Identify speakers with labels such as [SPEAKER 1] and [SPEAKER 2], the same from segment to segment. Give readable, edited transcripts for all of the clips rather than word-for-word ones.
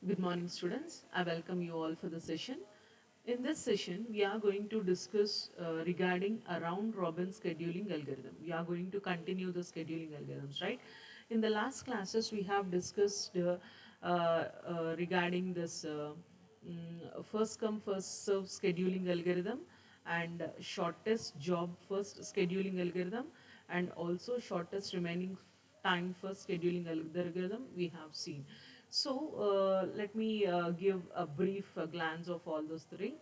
[SPEAKER 1] Good morning, students. I welcome you all for the session. In this session, we are going to discuss regarding a round robin scheduling algorithm. We are going to continue the scheduling algorithms, right? In the last classes, we have discussed regarding this first come, first serve scheduling algorithm and shortest job first scheduling algorithm and also shortest remaining time first scheduling algorithm we have seen. So let me give a brief glance of all those three.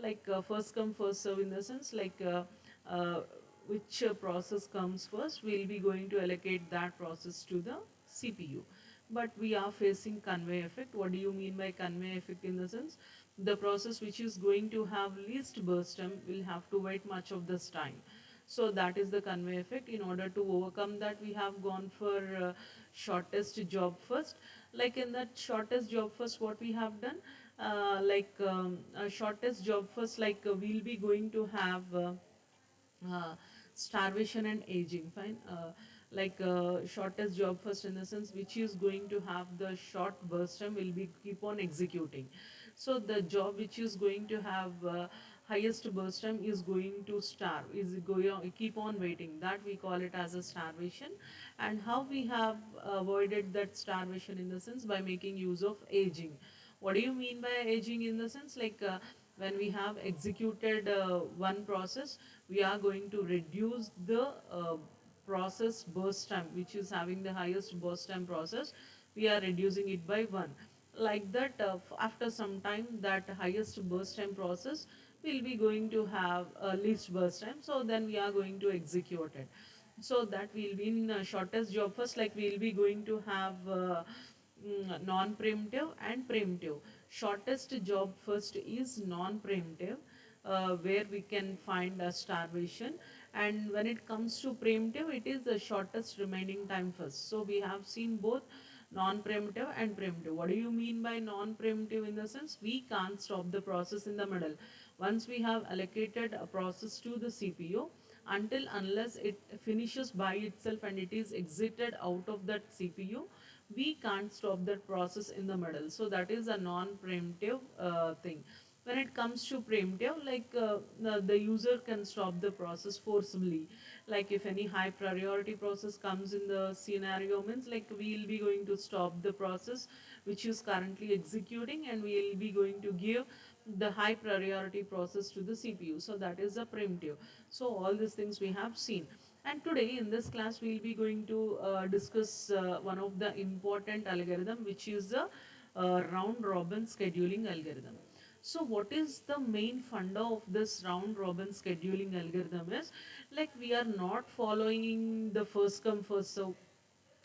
[SPEAKER 1] Like first come first serve in the sense like uh, which process comes first, we'll be going to allocate that process to the CPU. But we are facing conveyor effect. What do you mean by conveyor effect? In the sense, the process which is going to have least burst time will have to wait much of this time. So that is the conveyor effect. In order to overcome that, we have gone for shortest job first. Like in that shortest job first, what we have done, shortest job first, like we'll be going to have uh, starvation and aging, fine. Shortest job first in the sense which is going to have the short burst time will be keep on executing. So the job which is going to have highest burst time is going to starve, is going on, keep on waiting, that we call it as a starvation. And how we have avoided that starvation in the sense by making use of aging. What do you mean by aging? In the sense like when we have executed one process, we are going to reduce the process burst time, which is having the highest burst time process, we are reducing it by 1. Like that, after some time, that highest burst time process will be going to have least burst time, so then we are going to execute it. So that will be in shortest job first, like we will be going to have non-preemptive and preemptive. Shortest job first is non-preemptive, where we can find a starvation, and when it comes to preemptive, it is the shortest remaining time first. So we have seen both non-preemptive and preemptive. What do you mean by non-preemptive? In the sense, we can't stop the process in the middle. Once we have allocated a process to the CPU, until unless it finishes by itself and it is exited out of that CPU, we can't stop that process in the middle. So that is a non-preemptive thing. When it comes to preemptive, like the user can stop the process forcibly. Like if any high priority process comes in the scenario, means like we'll be going to stop the process which is currently executing, and we'll be going to give the high priority process to the CPU. So that is a preemptive. So all these things we have seen. And today in this class we'll be going to discuss one of the important algorithm, which is the round robin scheduling algorithm. So what is the main funda of this round robin scheduling algorithm is, like we are not following the first come first serve,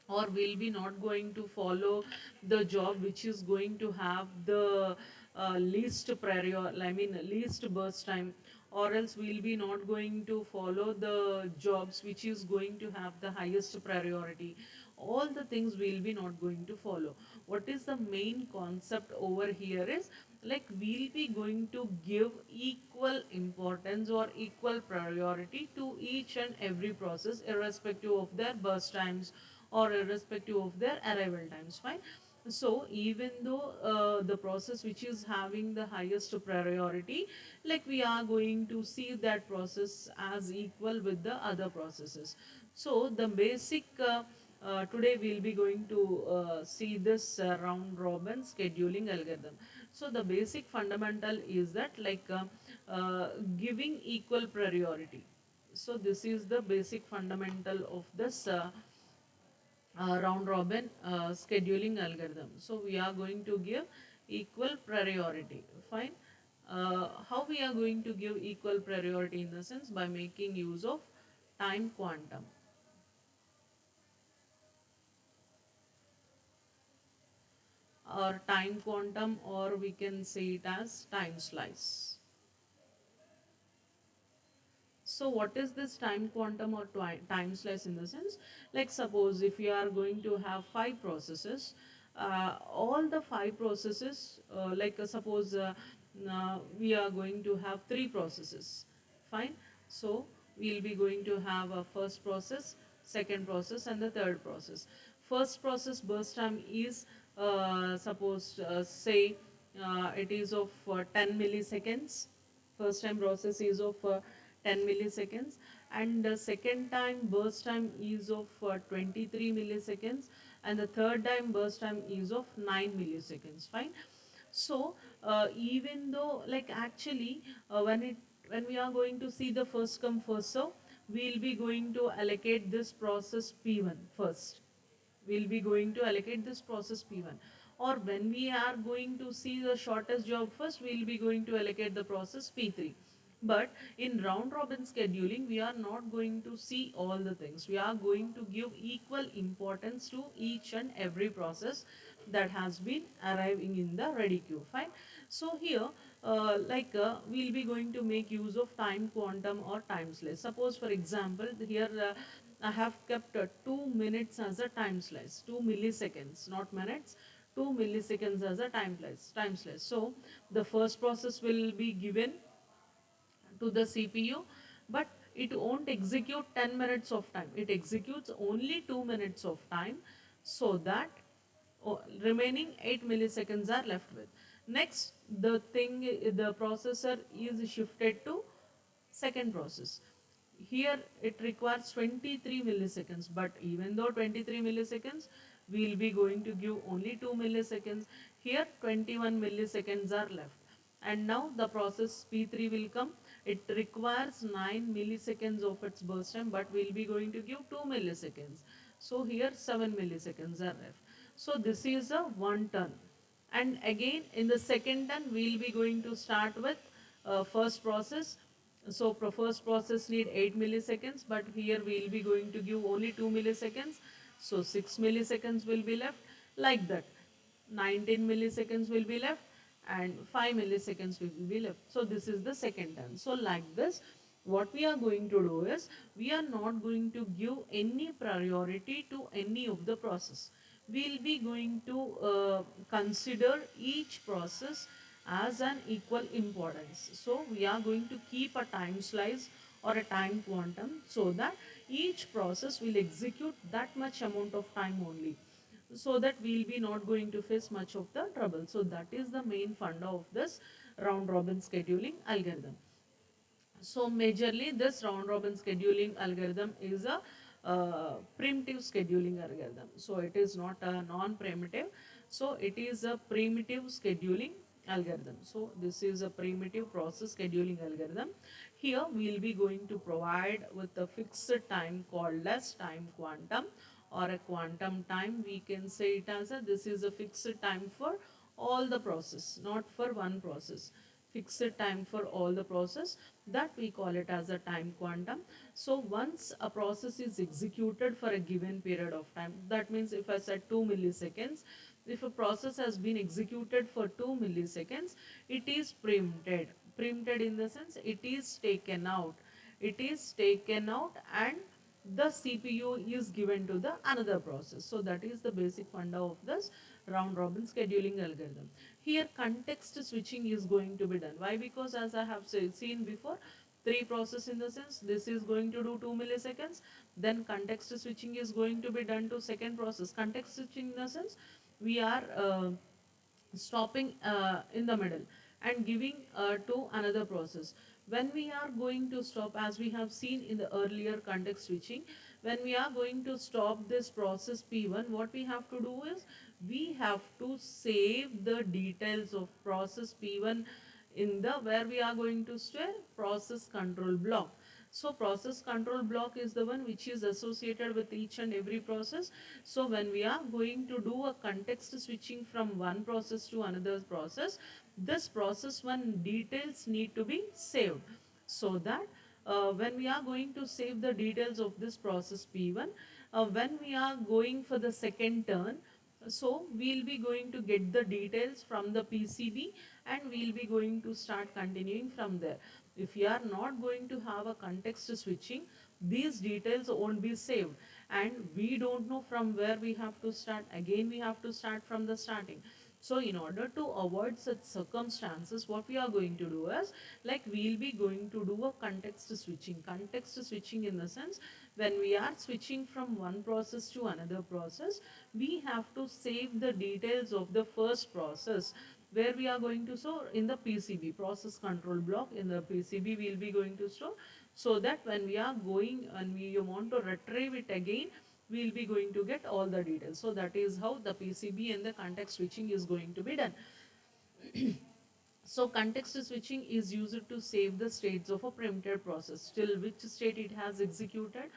[SPEAKER 1] or will be not going to follow the job which is going to have the least prior, I mean least burst time, or else we'll be not going to follow the jobs which is going to have the highest priority. All the things we'll be not going to follow. What is the main concept over here is, like we'll be going to give equal importance or equal priority to each and every process, irrespective of their burst times or irrespective of their arrival times, fine. So even though the process which is having the highest priority, like we are going to see that process as equal with the other processes. So the basic today we'll be going to see this round robin scheduling algorithm. So the basic fundamental is that, like giving equal priority. So this is the basic fundamental of this round robin scheduling algorithm. So we are going to give equal priority, fine. How we are going to give equal priority? In the sense, by making use of time quantum, or time quantum, or we can say it as time slice. So what is this time quantum or time slice? In the sense, like suppose if you are going to have five processes, all the five processes, suppose we are going to have three processes, fine. So we'll be going to have a first process, second process, and the third process. First process burst time is suppose say it is of 10 milliseconds. First time process is of 10 milliseconds, and the second time burst time is of 23 milliseconds, and the third time burst time is of 9 milliseconds. Fine. So even though, like, actually when we are going to see the first come first serve, we'll be going to allocate this process P1 first. We'll be going to allocate this process P1. Or when we are going to see the shortest job first, we'll be going to allocate the process P3. But in round robin scheduling, we are not going to see all the things. We are going to give equal importance to each and every process that has been arriving in the ready queue. Fine. So here, we'll be going to make use of time quantum or time slice. Suppose, for example, here I have kept 2 minutes as a time slice, 2 milliseconds, not minutes, 2 milliseconds as a time slice. Time slice. So the first process will be given to the CPU, but it won't execute 10 minutes of time. It executes only 2 minutes of time, so that remaining 8 milliseconds are left with. Next, the processor is shifted to second process. Here it requires 23 milliseconds, but even though 23 milliseconds, we will be going to give only 2 milliseconds. Here 21 milliseconds are left. And now the process P3 will come. It requires 9 milliseconds of its burst time, but we will be going to give 2 milliseconds. So here 7 milliseconds are left. So this is a one turn. And again in the second turn, we will be going to start with first process. So first process need 8 milliseconds, but here we will be going to give only 2 milliseconds. So 6 milliseconds will be left, like that. 19 milliseconds will be left, and 5 milliseconds will be left. So this is the second turn. So like this, what we are going to do is, we are not going to give any priority to any of the process. We will be going to consider each process as an equal importance. So we are going to keep a time slice or a time quantum, so that each process will execute that much amount of time only, so that we'll be not going to face much of the trouble. So that is the main funda of this round robin scheduling algorithm. So majorly this round robin scheduling algorithm is a primitive scheduling algorithm. So it is not a non-primitive. So it is a primitive scheduling algorithm. So this is a primitive process scheduling algorithm. Here we will be going to provide with a fixed time called as time quantum, or a quantum time. We can say it as a, this is a fixed time for all the process, not for one process. Fixed time for all the process, that we call it as a time quantum. So once a process is executed for a given period of time, that means if I said 2 milliseconds, if a process has been executed for 2 milliseconds, it is preempted. Preempted in the sense, it is taken out. It is taken out, and the CPU is given to the another process. So that is the basic funda of this round robin scheduling algorithm. Here context switching is going to be done. Why? Because as I have seen before, three process in the sense, this is going to do 2 milliseconds, then context switching is going to be done to second process. Context switching in the sense, we are stopping in the middle and giving to another process. When we are going to stop, as we have seen in the earlier context switching, when we are going to stop this process P1, what we have to do is, we have to save the details of process P1 in the, where we are going to store, process control block. So process control block is the one which is associated with each and every process. So when we are going to do a context switching from one process to another process, this process one details need to be saved, so that when we are going to save the details of this process P1, when we are going for the second turn, so we'll be going to get the details from the PCB, and we'll be going to start continuing from there. If you are not going to have a context switching, these details won't be saved, and we don't know from where we have to start. Again we have to start from the starting. So in order to avoid such circumstances, what we are going to do is, like, we'll be going to do a context switching. Context switching in the sense, when we are switching from one process to another process, we have to save the details of the first process where we are going to store in the PCB, process control block. In the PCB we'll be going to store, so that when we are going and we want to retrieve it again, we'll be going to get all the details. So that is how the PCB and the context switching is going to be done. So context switching is used to save the states of a primitive process, till which state it has executed,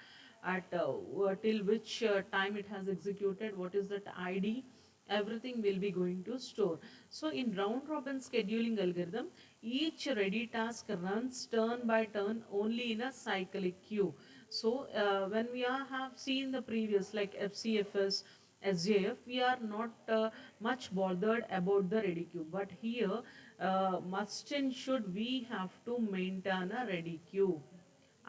[SPEAKER 1] at till which time it has executed, what is that ID, everything will be going to store. So in round robin scheduling algorithm, each ready task runs turn by turn only in a cyclic queue. So when we have seen the previous, like FCFS, SJF, we are not much bothered about the ready queue. But here, must and should, we have to maintain a ready queue.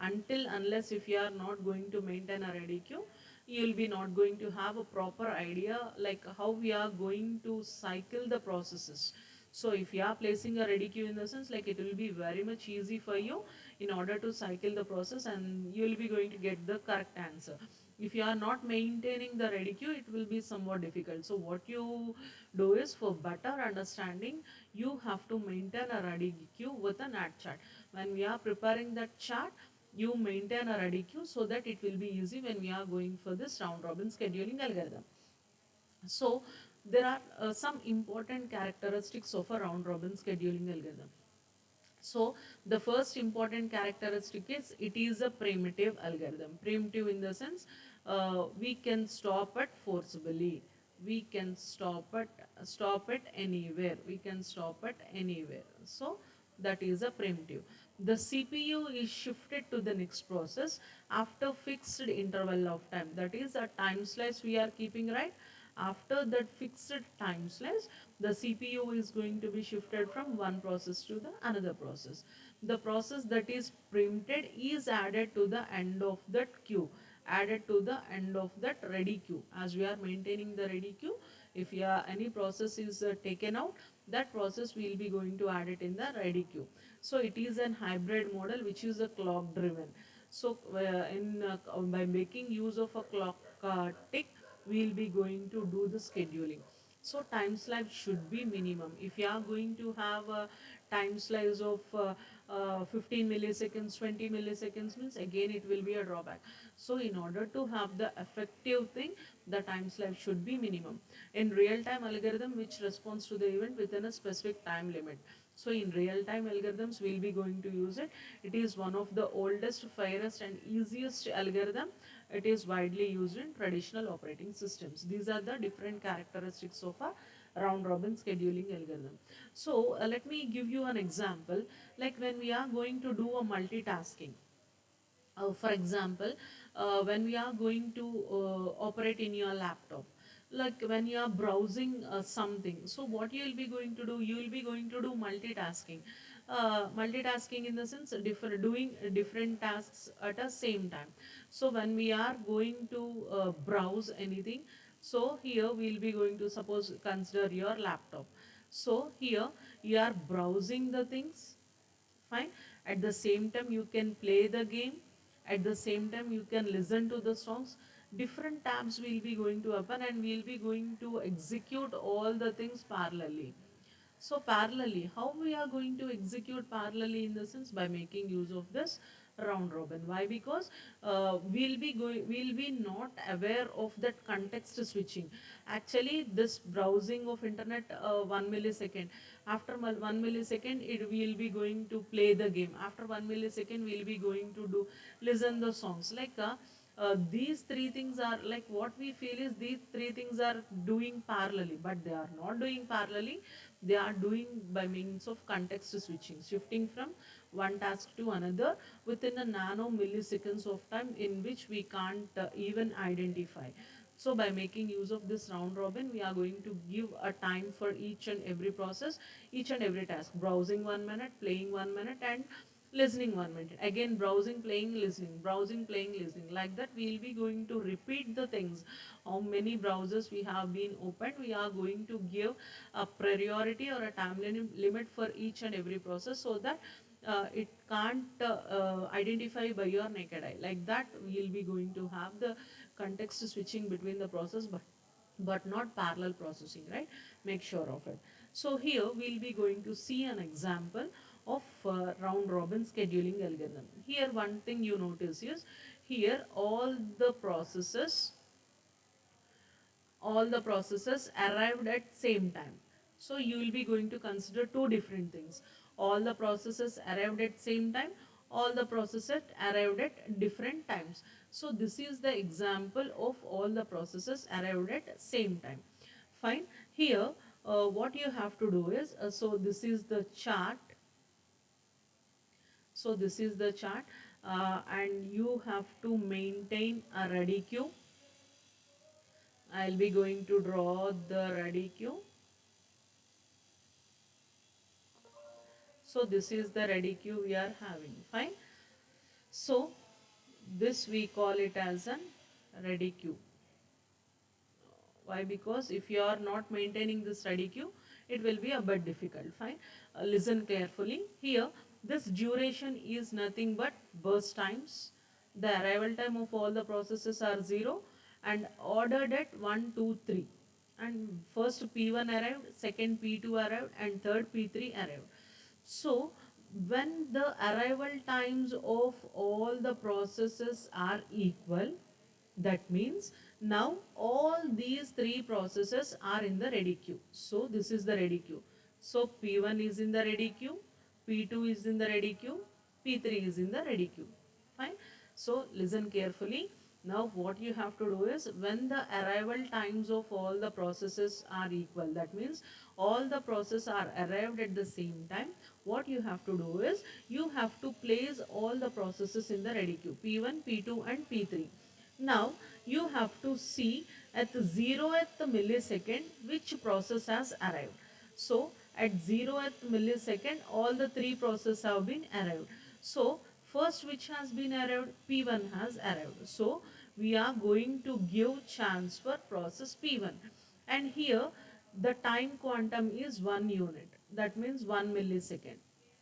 [SPEAKER 1] Until unless if you are not going to maintain a ready queue, you will be not going to have a proper idea like how we are going to cycle the processes. So if you are placing a ready queue, in the sense, like, it will be very much easy for you in order to cycle the process, and you will be going to get the correct answer. If you are not maintaining the ready queue, it will be somewhat difficult. So what you do is, for better understanding, you have to maintain a ready queue with an ad chart. When we are preparing that chart, you maintain a ready queue, so that it will be easy when we are going for this round robin scheduling algorithm. So there are some important characteristics of a round robin scheduling algorithm. So the first important characteristic is, it is a primitive algorithm. Primitive in the sense, we can stop it forcibly. We can stop it anywhere. We can stop it anywhere. So that is a primitive. The CPU is shifted to the next process after fixed interval of time. That is a time slice we are keeping, right? After that fixed time slice, the CPU is going to be shifted from one process to the another process. The process that is preempted is added to the end of that queue, added to the end of that ready queue. As we are maintaining the ready queue, if any process is taken out, that process will be going to add it in the ready queue. So it is an hybrid model which is a clock driven. So by making use of a clock tick, we will be going to do the scheduling. So time slice should be minimum. If you are going to have a time slice of 15 milliseconds, 20 milliseconds, means again it will be a drawback. So in order to have the effective thing, the time slice should be minimum. In real time algorithm which responds to the event within a specific time limit. So in real time algorithms, we'll be going to use it. It is one of the oldest, fairest and easiest algorithm. It is widely used in traditional operating systems. These are the different characteristics of a round robin scheduling algorithm. So let me give you an example. Like, when we are going to do a multitasking, for example, when we are going to operate in your laptop, like when you are browsing something, so what you will be going to do, you will be going to do multitasking. Multitasking in the sense, doing different tasks at a same time. So when we are going to browse anything, so here we will be going to, suppose, consider your laptop. So here you are browsing the things, fine. At the same time you can play the game, at the same time you can listen to the songs. Different tabs will be going to open, and we'll be going to execute all the things parallelly. So parallelly, how we are going to execute parallelly, in the sense, by making use of this round robin. Why? Because we'll be not aware of that context switching. Actually, this browsing of internet, 1 millisecond. After 1 millisecond, it will be going to play the game. After 1 millisecond, we'll be going to do listen the songs. Like these three things are, like, what we feel is these three things are doing parallelly, but they are not doing parallelly. They are doing by means of context switching, shifting from one task to another within a nano milliseconds of time, in which we can't even identify. So by making use of this round robin, we are going to give a time for each and every process, each and every task. Browsing 1 minute, playing 1 minute, and listening 1 minute, again browsing, playing, listening, browsing, playing, listening. Like that we'll be going to repeat the things. How many browsers we have been opened, we are going to give a priority or a time limit for each and every process, so that it can't identify by your naked eye. Like that we'll be going to have the context switching between the process, but not parallel processing, right? Make sure of it. So here we'll be going to see an example of round robin scheduling algorithm. Here one thing you notice is, here all the processes arrived at same time. So you will be going to consider two different things. All the processes arrived at same time, all the processes arrived at different times. So this is the example of all the processes arrived at same time. Fine. Here what you have to do is, so this is the chart. So this is the chart, and you have to maintain a ready queue. I'll be going to draw the ready queue. So this is the ready queue we are having. Fine. So this we call it as an ready queue. Why? Because if you are not maintaining this ready queue, it will be a bit difficult. Fine. Listen carefully. Here, this duration is nothing but burst times. The arrival time of all the processes are 0 and ordered at 1, 2, 3. And first P1 arrived, second P2 arrived, and third P3 arrived. So when the arrival times of all the processes are equal, that means now all these three processes are in the ready queue. So this is the ready queue. So P1 is in the ready queue, P2 is in the ready queue, P3 is in the ready queue. Fine. So listen carefully. Now what you have to do is, when the arrival times of all the processes are equal, that means all the processes are arrived at the same time, what you have to do is, you have to place all the processes in the ready queue, P1, P2 and P3. Now you have to see at the 0th millisecond which process has arrived. So at 0th millisecond all the three processes have been arrived. So first which has been arrived, P1 has arrived. So we are going to give chance for process P1, and here the time quantum is 1 unit, that means 1 millisecond.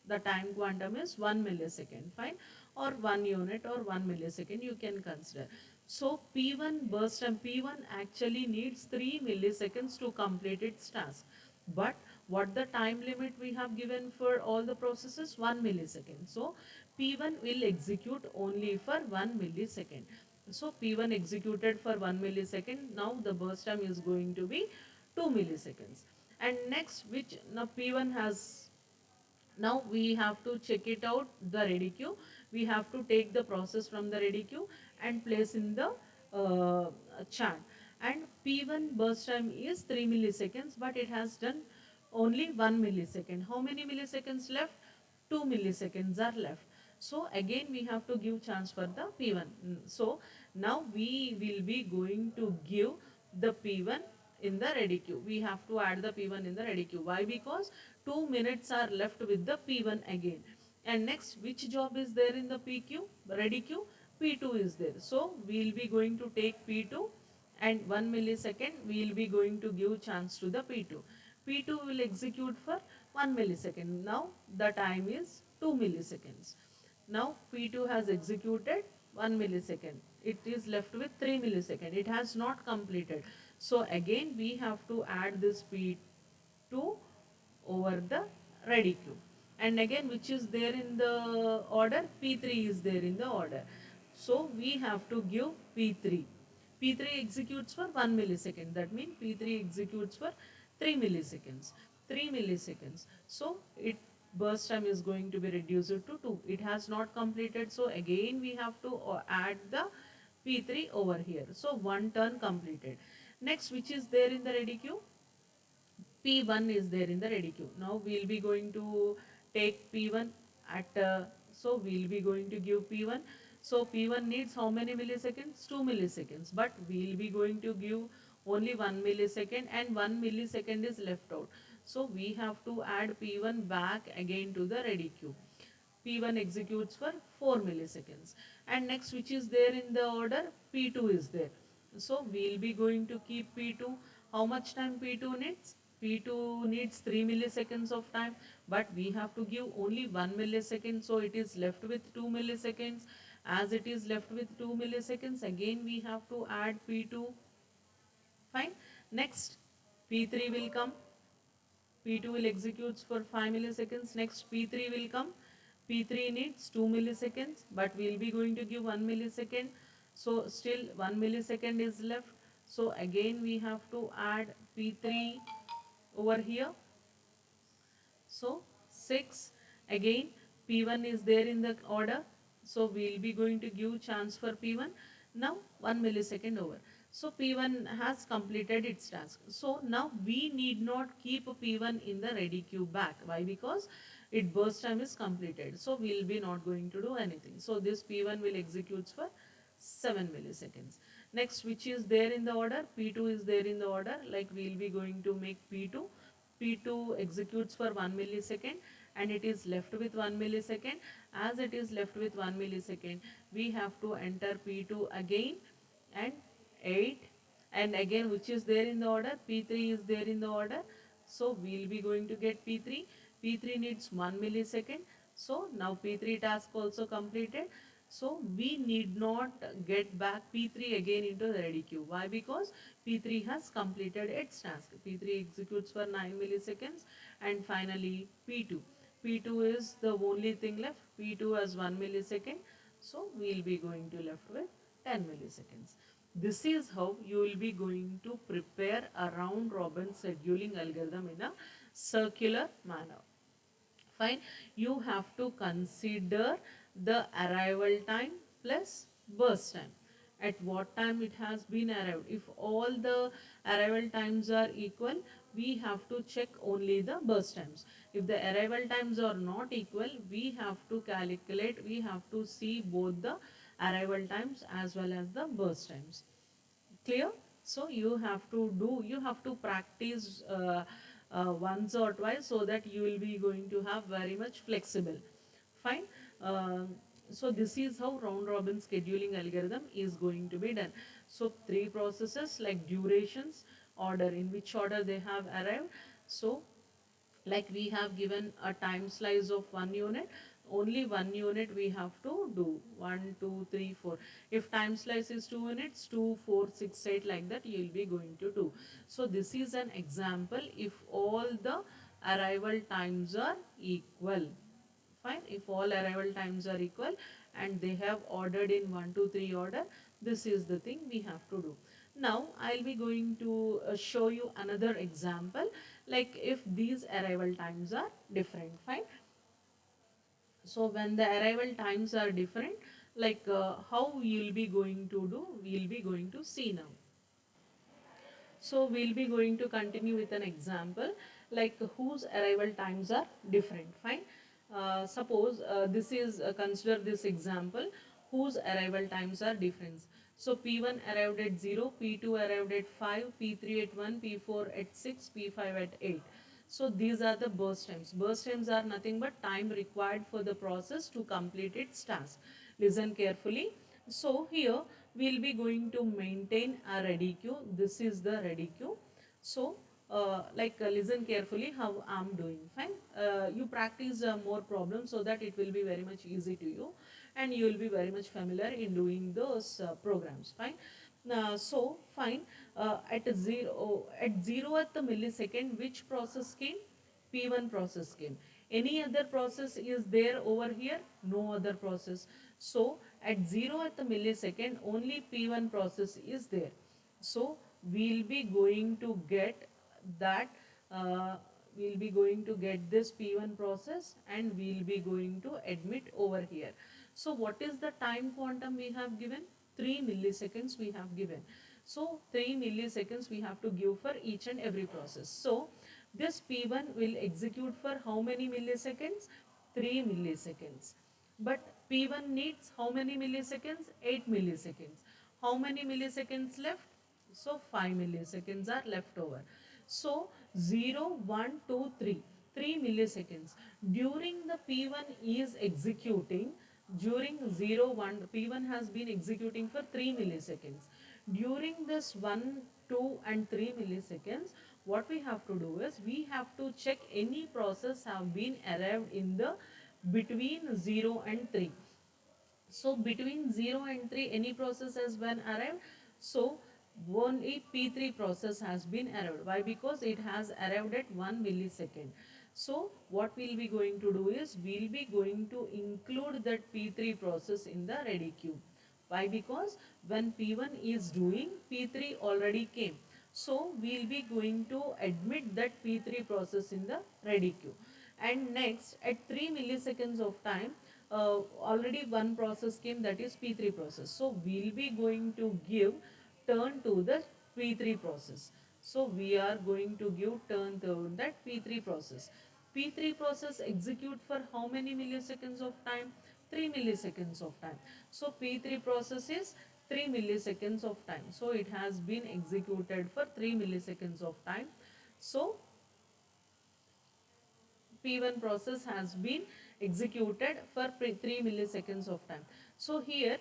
[SPEAKER 1] The time quantum is 1 millisecond. Fine. Or 1 unit or 1 millisecond you can consider. So P1 burst and P1 actually needs 3 milliseconds to complete its task. But what the time limit we have given for all the processes? 1 millisecond. So P1 will execute only for 1 millisecond. So P1 executed for 1 millisecond. Now the burst time is going to be 2 milliseconds. And next, which now P1 has, now we have to check it out the ready queue. We have to take the process from the ready queue and place in the chart. And P1 burst time is 3 milliseconds, but it has done only 1 millisecond. How many milliseconds left? 2 milliseconds are left. So again we have to give chance for the P1. So now we will be going to give the P1 in the ready queue. We have to add the P1 in the ready queue. Why? Because 2 minutes are left with the P1 again. And next, which job is there in the PQ? Ready queue? P2 is there. So we will be going to take P2, and 1 millisecond we will be going to give chance to the P2. P2 will execute for 1 millisecond. Now the time is 2 milliseconds. Now P2 has executed 1 millisecond. It is left with 3 millisecond. It has not completed. So again we have to add this P2 over the ready queue. And again, which is there in the order? P3 is there in the order. So we have to give P3. P3 executes for 1 millisecond. That means P3 executes for 3 milliseconds. 3 milliseconds. So it burst time is going to be reduced to 2. It has not completed. So again we have to add the P3 over here. So one turn completed. Next, which is there in the ready queue? P1 is there in the ready queue. Now we will be going to take P1 at, so we will be going to give P1. So P1 needs how many milliseconds? 2 milliseconds. But we will be going to give only 1 millisecond, and 1 millisecond is left out. So we have to add P1 back again to the ready queue. P1 executes for 4 milliseconds. And next, which is there in the order, P2 is there. So we'll be going to keep P2. How much time P2 needs? P2 needs 3 milliseconds of time, but we have to give only 1 millisecond, so it is left with 2 milliseconds. As it is left with 2 milliseconds, again we have to add P2. Fine. Next, P3 will come. P2 will execute for 5 milliseconds. Next, P3 will come. P3 needs 2 milliseconds, but we'll be going to give 1 millisecond. So still 1 millisecond is left. So again we have to add P3 over here. So 6. Again P1 is there in the order. So we'll be going to give chance for P1. Now 1 millisecond over. So P1 has completed its task. So now we need not keep P1 in the ready queue back. Why? Because its burst time is completed. So we'll be not going to do anything. So this P1 will execute for 7 milliseconds. Next, which is there in the order? P2 is there in the order. Like we'll be going to make P2. P2 executes for 1 millisecond and it is left with 1 millisecond. As it is left with 1 millisecond, we have to enter P2 again and 8, and again which is there in the order, P3 is there in the order. So we'll be going to get P3. P3 needs 1 millisecond. So now P3 task also completed. So we need not get back P3 again into the ready queue. Why? Because P3 has completed its task. P3 executes for 9 milliseconds and finally P2. P2 is the only thing left. P2 has 1 millisecond. So we'll be going to left with 10 milliseconds. This is how you will be going to prepare a round robin scheduling algorithm in a circular manner. Fine. You have to consider the arrival time plus burst time. At what time it has been arrived. If all the arrival times are equal, we have to check only the burst times. If the arrival times are not equal, we have to calculate, we have to see both the arrival times as well as the burst times. Clear? So you have to do, you have to practice once or twice so that you will be going to have very much flexible. Fine. Uh, so this is how round robin scheduling algorithm is going to be done. So three processes like durations, order, in which order they have arrived. So like we have given a time slice of 1 unit, only 1 unit we have to do, 1 2 3 4. If time slice is 2 units, 2 4 6 8, like that you will be going to do. So this is an example if all the arrival times are equal. Fine. If all arrival times are equal and they have ordered in 1 2 3 order, this is the thing we have to do. Now I'll be going to show you another example, like if these arrival times are different. Fine. So when the arrival times are different, like how you'll be going to do, we'll be going to see now. So we'll be going to continue with an example like whose arrival times are different. Fine. Suppose this is consider this example whose arrival times are different. So P1 arrived at 0, P2 arrived at 5, P3 at 1, P4 at 6, P5 at 8. So these are the burst times. Burst times are nothing but time required for the process to complete its task. Listen carefully. So here we'll be going to maintain a ready queue. This is the ready queue. So listen carefully how I'm doing. Fine. You practice more problems so that it will be very much easy to you and you will be very much familiar in doing those programs. Fine. So fine. At 0th millisecond, which process came? P1 process came. Any other process is there over here? No other process. So at 0th millisecond, only P1 process is there. So we'll be going to get that. We'll be going to get this P1 process and we'll be going to admit over here. So what is the time quantum we have given? 3 milliseconds we have given. So 3 milliseconds we have to give for each and every process. So this P1 will execute for how many milliseconds? 3 milliseconds. But P1 needs how many milliseconds? 8 milliseconds. How many milliseconds left? So 5 milliseconds are left over. So 0, 1, 2, 3. 3 milliseconds. During the P1 is executing, during 0, 1, P1 has been executing for 3 milliseconds. During this 1, 2 and 3 milliseconds, what we have to do is we have to check any process have been arrived in the between 0 and 3. So between 0 and 3 any process has been arrived. So only P3 process has been arrived. Why? Because it has arrived at 1 millisecond. So what we'll be going to do is we'll be going to include that P3 process in the ready queue. Why? Because when P1 is doing, P3 already came. So we'll be going to admit that P3 process in the ready queue. And next at 3 milliseconds of time, already one process came, that is P3 process. So we'll be going to give turn to the P3 process. So we are going to give turn to that P3 process. P3 process execute for how many milliseconds of time? 3 milliseconds of time. So P3 process is 3 milliseconds of time. So it has been executed for 3 milliseconds of time. So P1 process has been executed for 3 milliseconds of time. So here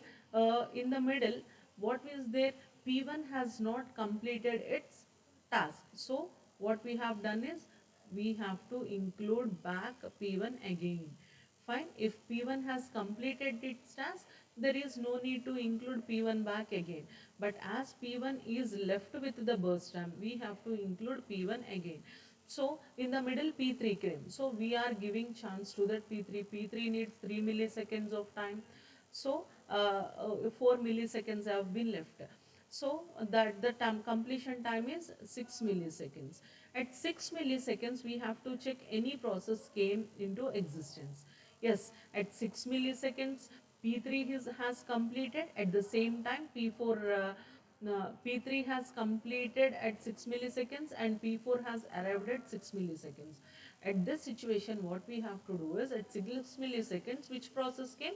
[SPEAKER 1] in the middle, what is there? P1 has not completed its task. So what we have done is we have to include back P1 again. Fine. If P1 has completed its task, there is no need to include P1 back again. But as P1 is left with the burst time, we have to include P1 again. So in the middle P3 came. So we are giving chance to that P3. P3 needs 3 milliseconds of time. So 4 milliseconds have been left. So that the time completion time is 6 milliseconds. At 6 milliseconds we have to check any process came into existence. Yes, at 6 milliseconds P3 has completed. At the same time P4 P3 has completed at 6 milliseconds and P4 has arrived at 6 milliseconds. At this situation, what we have to do is at 6 milliseconds, which process came?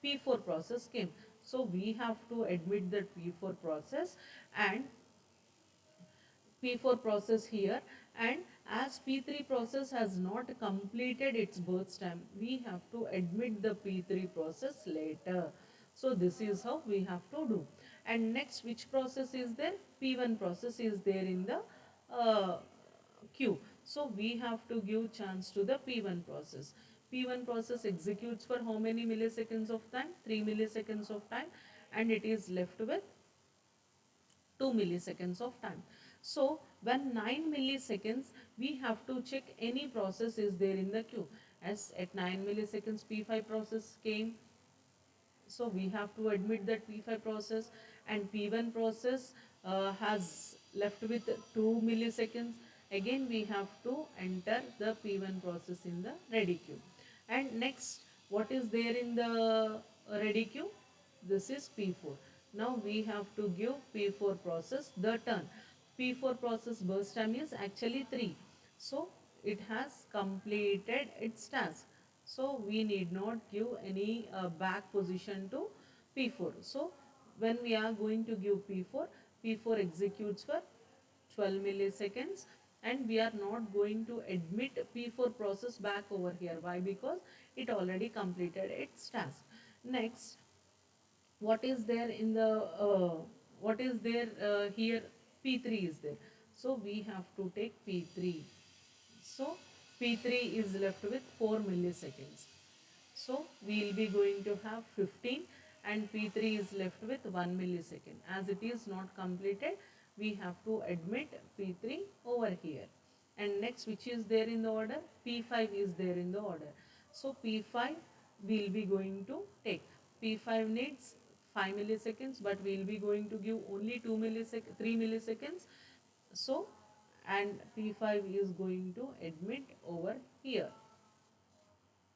[SPEAKER 1] P4 process came. So we have to admit that P4 process and P4 process here, and as P3 process has not completed its burst time, we have to admit the P3 process later. So this is how we have to do. And next, which process is there? P1 process is there in the queue. So we have to give chance to the P1 process. P1 process executes for how many milliseconds of time? 3 milliseconds of time, and it is left with 2 milliseconds of time. So when 9 milliseconds, we have to check any process is there in the queue. As at 9 milliseconds P5 process came, so we have to admit that P5 process, and P1 process has left with 2 milliseconds. Again we have to enter the P1 process in the ready queue. And next, what is there in the ready queue? This is P4. Now we have to give P4 process the turn. P4 process burst time is actually 3. So it has completed its task. So we need not give any back position to P4. So when we are going to give P4, P4 executes for 12 milliseconds, and we are not going to admit P4 process back over here. Why? Because it already completed its task. Next, what is there in the what is there here? P3 is there. So we have to take P3. So P3 is left with 4 milliseconds. So we will be going to have 15, and P3 is left with 1 millisecond. As it is not completed, we have to admit P3 over here. And next, which is there in the order? P5 is there in the order. So P5 we will be going to take. P5 needs 5 milliseconds, but we will be going to give only 3 milliseconds. So, and P5 is going to admit over here.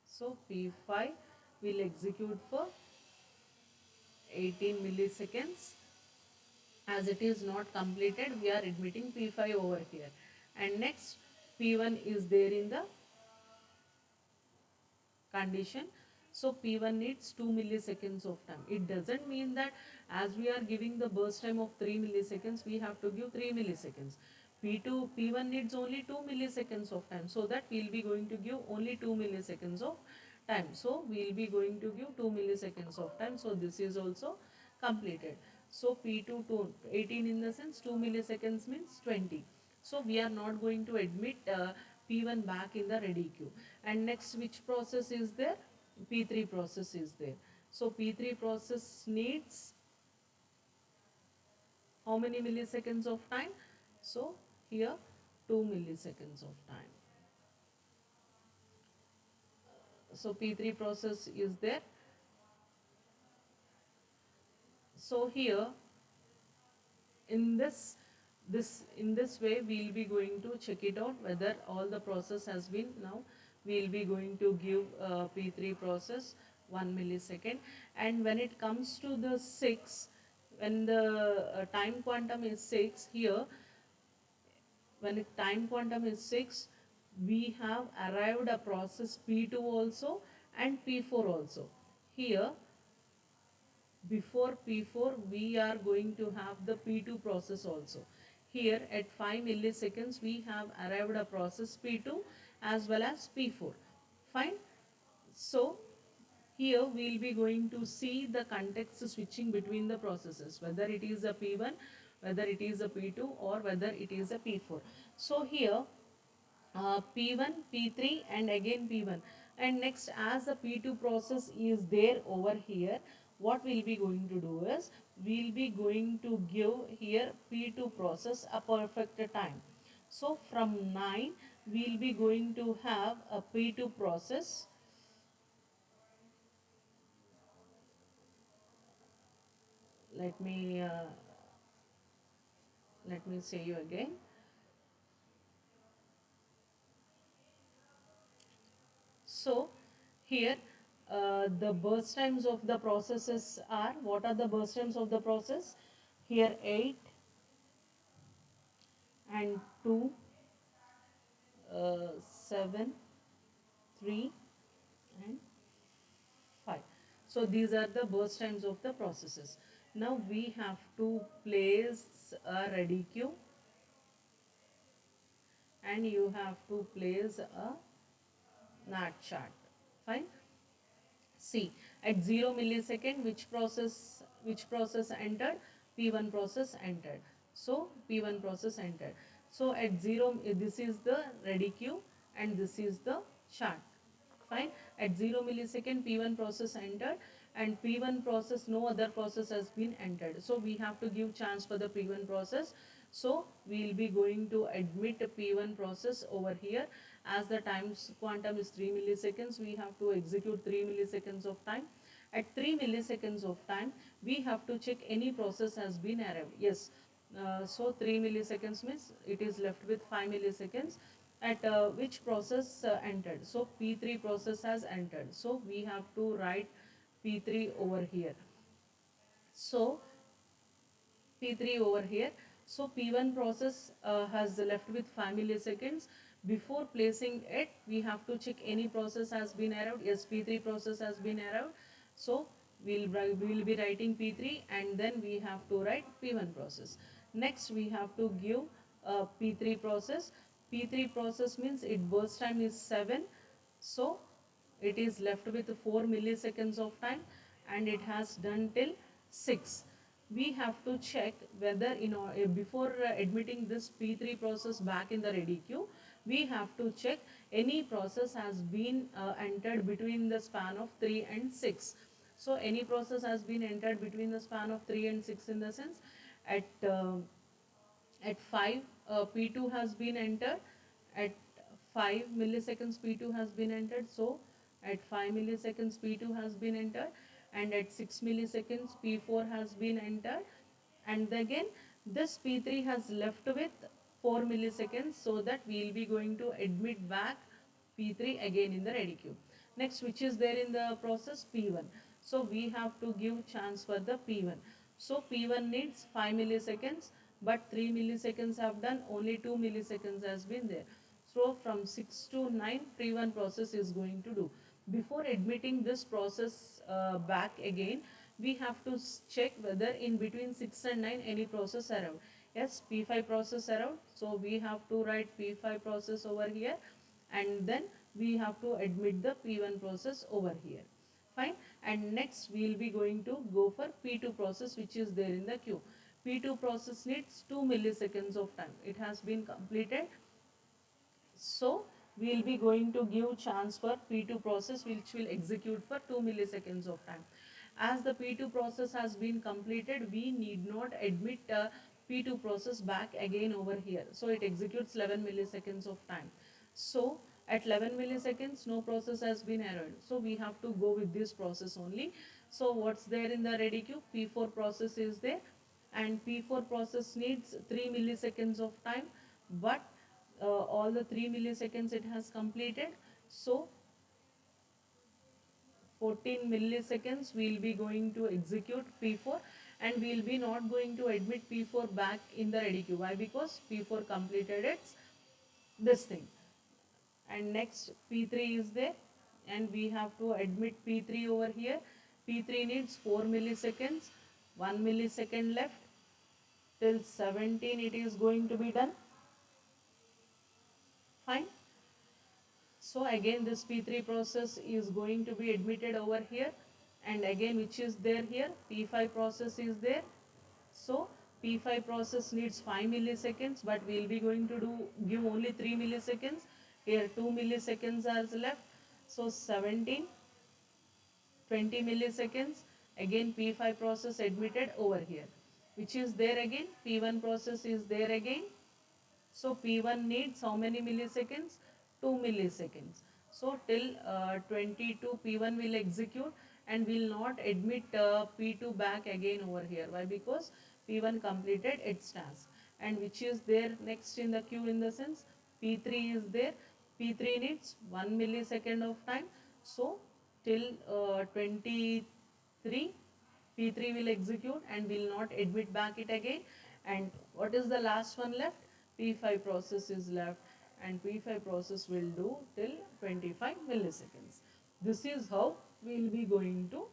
[SPEAKER 1] So P5 will execute for 18 milliseconds. As it is not completed, we are admitting P5 over here. And next, P1 is there in the condition. So P1 needs 2 milliseconds of time. It doesn't mean that as we are giving the burst time of 3 milliseconds, we have to give 3 milliseconds. P2, P1 needs only 2 milliseconds of time, so that we'll be going to give only 2 milliseconds of time. So we'll be going to give 2 milliseconds of time. So this is also completed. So P2 to 18 in the sense 2 milliseconds means 20. So we are not going to admit P1 back in the ready queue. And next, which process is there? P3 process is there. So P3 process needs how many milliseconds of time? So here 2 milliseconds of time. So P3 process is there. So here in this way we'll be going to check it out whether all the process has been. Now we'll be going to give P3 process 1 millisecond, and when it comes to the 6, when the time quantum is 6 here, when the time quantum is 6, we have arrived a process P2 also and P4 also. Here before P4 we are going to have the P2 process also. Here at 5 milliseconds we have arrived a process P2 as well as P4. Fine. So here we will be going to see the context switching between the processes, whether it is a P1, whether it is a P2, or whether it is a P4. So here P1, P3 and again P1. And next, as the P2 process is there over here, what we'll be going to do is, we'll be going to give here P2 process a perfect time. So from 9, we'll be going to have a P2 process. Let me say you again. So here the burst times of the processes are, what are the burst times of the process? Here 8 and 2, 7, 3 and 5. So these are the burst times of the processes. Now we have to place a ready queue and you have to place a NAT chart. Fine. See, at 0 millisecond, which process entered? P1 process entered. So P1 process entered. So at 0, this is the ready queue and this is the chart. Fine. At 0 millisecond, P1 process entered, and P1 process, no other process has been entered. So we have to give chance for the P1 process. So we will be going to admit a P1 process over here. As the time quantum is 3 milliseconds, we have to execute 3 milliseconds of time. At 3 milliseconds of time, we have to check any process has been arrived. Yes. So 3 milliseconds means it is left with 5 milliseconds. At which process entered? So P3 process has entered. So we have to write P3 over here. So P3 over here. So P1 process has left with 5 milliseconds. Before placing it, we have to check any process has been arrived. Yes, P3 process has been arrived. So we'll be writing P3 and then we have to write P1 process. Next, we have to give P3 process. P3 process means its burst time is 7. So it is left with 4 milliseconds of time and it has done till 6. We have to check whether before admitting this P3 process back in the ready queue, we have to check any process has been entered between the span of 3 and 6. So any process has been entered between the span of 3 and 6 in the sense at at 5 P2 has been entered, at 5 milliseconds P2 has been entered. So at 5 milliseconds P2 has been entered, and at 6 milliseconds P4 has been entered, and again this P3 has left with 4 milliseconds, so that we will be going to admit back P3 again in the ready queue. Next, which is there in the process? P1. So we have to give chance for the P1. So P1 needs 5 milliseconds, but 3 milliseconds have done, only 2 milliseconds has been there. So from 6 to 9, P1 process is going to do. Before admitting this process back again, we have to check whether in between 6 and 9 any process arrived. Yes, P5 process arrived. So we have to write P5 process over here, and then we have to admit the P1 process over here. Fine. And next we will be going to go for P2 process, which is there in the queue. P2 process needs 2 milliseconds of time. It has been completed. So we will be going to give chance for P2 process, which will execute for 2 milliseconds of time. As the P2 process has been completed, we need not admit P2 process back again over here. So it executes 11 milliseconds of time. So at 11 milliseconds, no process has been errored. So we have to go with this process only. So what's there in the ready queue? P4 process is there, and P4 process needs 3 milliseconds of time, but all the 3 milliseconds it has completed. So 14 milliseconds we will be going to execute P4, and we will be not going to admit P4 back in the ready queue. Why? Because P4 completed its this thing. And next P3 is there, and we have to admit P3 over here. P3 needs 4 milliseconds, 1 millisecond left. Till 17 it is going to be done. Fine. So again this P3 process is going to be admitted over here, and again which is there here, P5 process is there. So P5 process needs 5 milliseconds, but we will be going to give only 3 milliseconds. Here 2 milliseconds are left. So 17, 20 milliseconds. Again P5 process admitted over here. Which is there again? P1 process is there again. So P1 needs how many milliseconds? 2 milliseconds. So till 22 P1 will execute and will not admit P2 back again over here. Why? Because P1 completed its task. And which is there next in the queue in the sense? P3 is there. P3 needs 1 millisecond of time. So till 23 P3 will execute and will not admit back it again. And what is the last one left? P5 process is left, and P5 process will do till 25 milliseconds. This is how we will be going to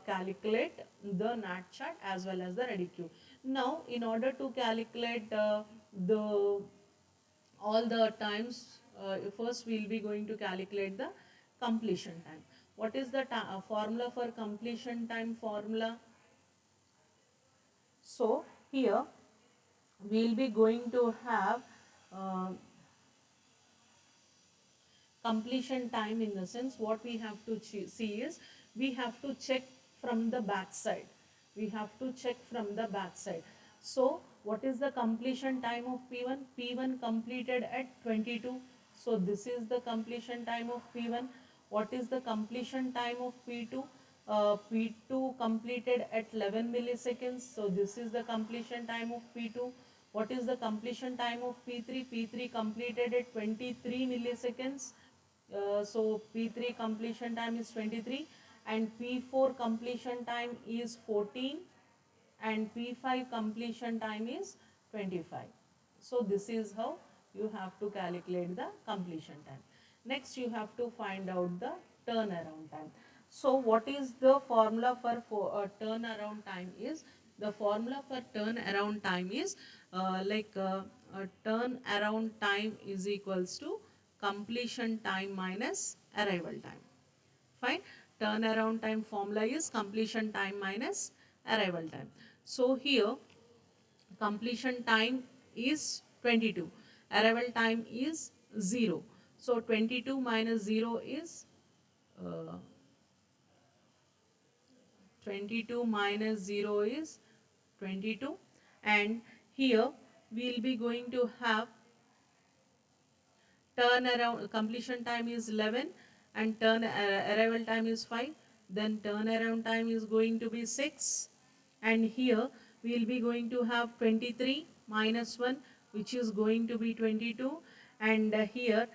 [SPEAKER 1] calculate the NAT chart as well as the ready queue. Now in order to calculate the all the times, first we will be going to calculate the completion time. What is the formula for completion time formula? So here we will be going to have uh, completion time, in the sense what we have to see is we have to check from the back side. We have to check from the back side. So what is the completion time of P1? P1 completed at 22. So this is the completion time of P1. What is the completion time of P2? P2 completed at 11 milliseconds. So this is the completion time of P2. What is the completion time of P3? P3 completed at 23 milliseconds. So P3 completion time is 23, and P4 completion time is 14, and P5 completion time is 25. So this is how you have to calculate the completion time. Next you have to find out the turnaround time. So what is the formula for turnaround time is, the formula for turnaround time is turnaround time is equals to completion time minus arrival time. Fine. Turnaround time formula is completion time minus arrival time. So here completion time is 22. Arrival time is 0. So 22 minus 0 is 22 minus 0 is 22, and here we will be going to have turnaround completion time is 11, and arrival time is 5, then turnaround time is going to be 6, and here we will be going to have 23 minus 1, which is going to be 22, and here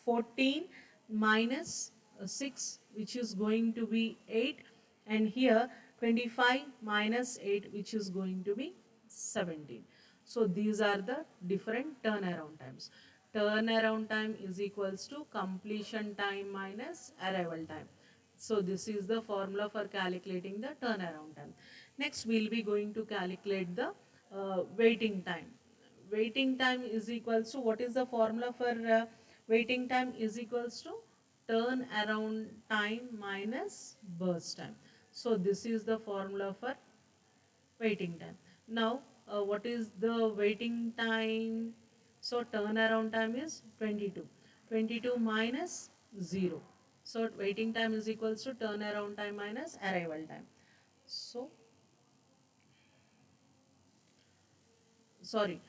[SPEAKER 1] 14 minus 6, which is going to be 8, and here 25 minus 8, which is going to be 17. So these are the different turnaround times. Turnaround time is equals to completion time minus arrival time. So this is the formula for calculating the turnaround time. Next we will be going to calculate the waiting time. Waiting time is equals to, what is the formula for waiting time, is equals to turn around time minus burst time. So this is the formula for waiting time. Now, what is the waiting time? So turnaround time is 22. 22 minus 0. So waiting time is equals to turnaround time minus arrival time. So, sorry,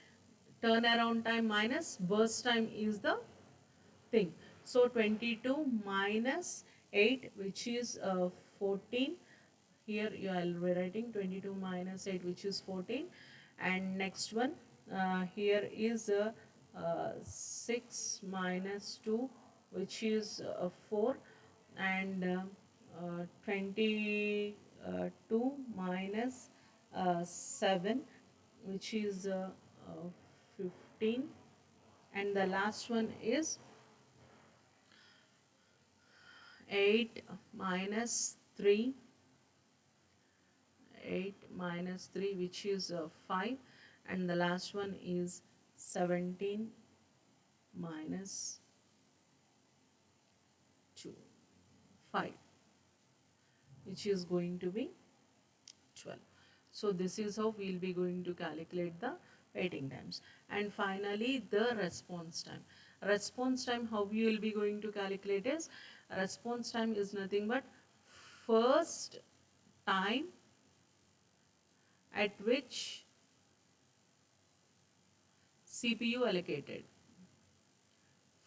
[SPEAKER 1] turnaround time minus burst time is the thing. So 22 minus 8, which is 14. Here you are writing 22 minus 8, which is 14. And next one, here is 6 minus 2, which is 4. And 22 minus 7, which is 15. And the last one is 8 minus 3, 8 minus 3, which is 5. And the last one is 17 minus 2, 5, which is going to be 12. So this is how we will be going to calculate the waiting times. And finally, the response time. Response time, how we will be going to calculate is, response time is nothing but first time at which CPU allocated.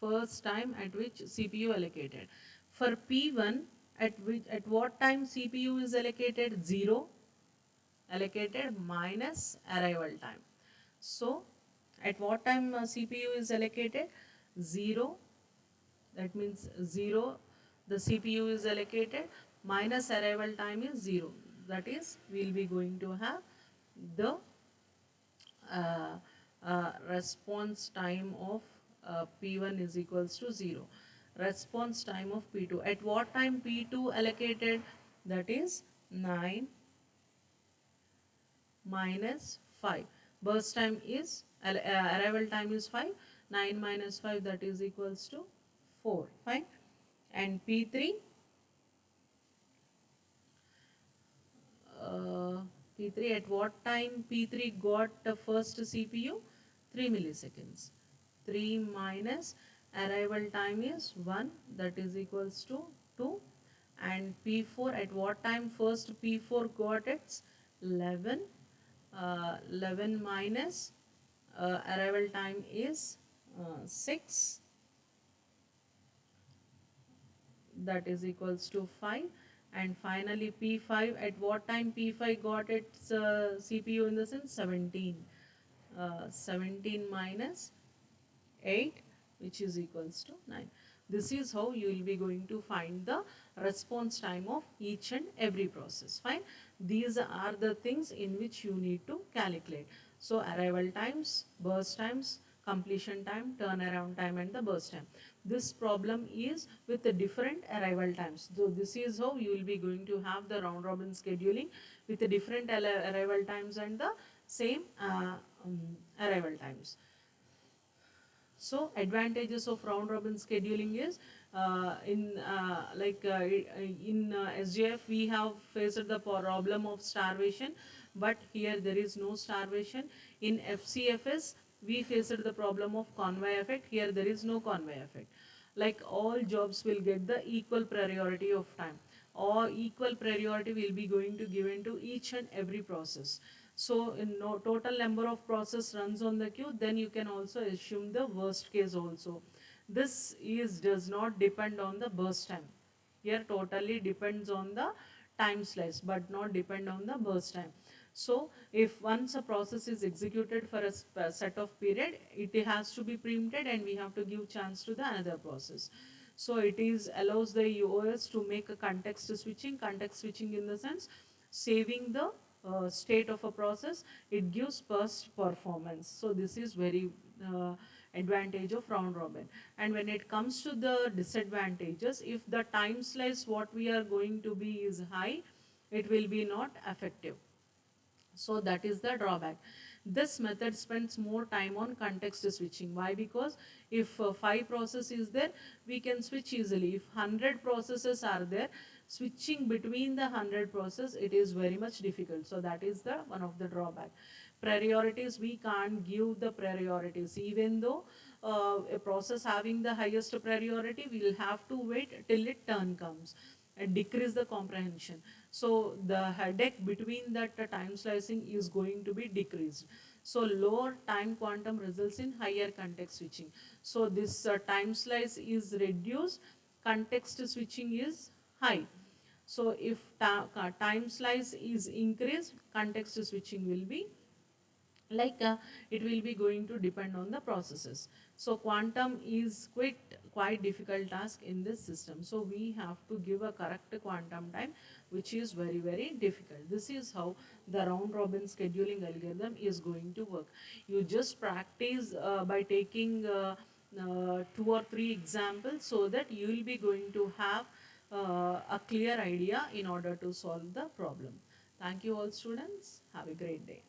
[SPEAKER 1] First time at which CPU allocated. For P1, at what time CPU is allocated? 0 allocated minus arrival time. So at what time CPU is allocated? 0, that means 0, the CPU is allocated, minus arrival time is 0. That is, we will be going to have the uh, response time of P1 is equals to 0. Response time of P2. At what time P2 allocated? That is 9 minus 5. Burst time is, arrival time is 5. 9 minus 5, that is equals to 4. Fine. And P3, P3, at what time P3 got the first CPU? 3 milliseconds. 3 minus arrival time is 1, that is equals to 2. And P4, at what time first P4 got its? 11. 11 minus arrival time is 6, that is equals to 5. And finally P5, at what time P5 got its CPU in the sense? 17. 17 minus 8, which is equals to 9. This is how you will be going to find the response time of each and every process. Fine. These are the things in which you need to calculate. So arrival times, burst times, completion time, turnaround time, and the burst time. This problem is with the different arrival times. So this is how you will be going to have the round robin scheduling with the different arrival times and the same arrival times. So advantages of round robin scheduling is, in SJF we have faced the problem of starvation, but here there is no starvation. In FCFS we faced the problem of convoy effect. Here there is no convoy effect. Like all jobs will get the equal priority of time, or equal priority will be going to given to each and every process. So in no total number of process runs on the queue, then you can also assume the worst case also. This is does not depend on the burst time. Here totally depends on the time slice, but not depend on the burst time. So if once a process is executed for a set of period, it has to be preempted and we have to give chance to the another process. So it is allows the OS to make a context switching in the sense saving the state of a process. It gives burst performance. So this is very advantage of round robin. And when it comes to the disadvantages, if the time slice what we are going to be is high, it will be not effective. So that is the drawback. This method spends more time on context switching. Why? Because if 5 process is there, we can switch easily. If 100 processes are there, switching between the 100 process, it is very much difficult. So that is the one of the drawback. Priorities, we can't give the priorities. Even though a process having the highest priority, we will have to wait till its turn comes and decrease the comprehension. So the headache between that time slicing is going to be decreased. So lower time quantum results in higher context switching. So this time slice is reduced, context switching is high. So if time slice is increased, context switching will be like it will be going to depend on the processes. So quantum is quite difficult task in this system, so we have to give a correct quantum time, which is very difficult. This is how the round robin scheduling algorithm is going to work. You just practice by taking 2 or 3 examples, so that you will be going to have a clear idea in order to solve the problem. Thank you all students, have a great day.